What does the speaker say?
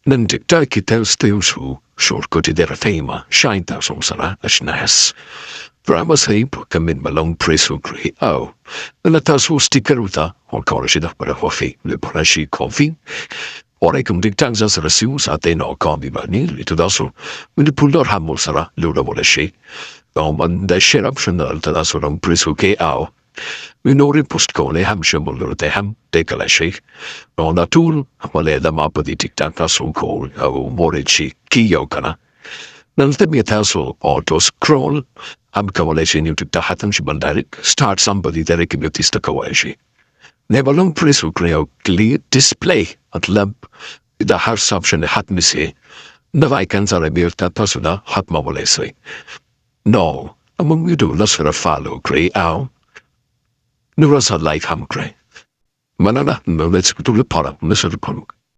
Nandikta kitels teushu, shortcut idera fema, shainta sara ashnas. Brahmas heap, kamin malong preso gri, oh. Natasu stikeruta, or korashida para hofi, le parashi coffee. Ore kum diktang sa rasu sa te no kombi bani, lito daso, minipulor hamul sara, lura wala shi. Man da sherab shanal tadaso ng preso ke au. Minori postkone ham shemulur de ham, de kalashi. On a tool, wale da mapadi tiktak taso kol, au morichi, kiyokana. Naltemi taso, autos crawl, ham kawaleshi new tiktahatan shibandarik, start somebody derek mutista kawashi. Never long preso creo clear display at lamp, the house option hat missy. Navaikan zarabirta tasuna hat mawalesi. No, among you do lasra follow grey owl. Nurasa life ham grey. Manana, no let's go to the para, Mr. Punk.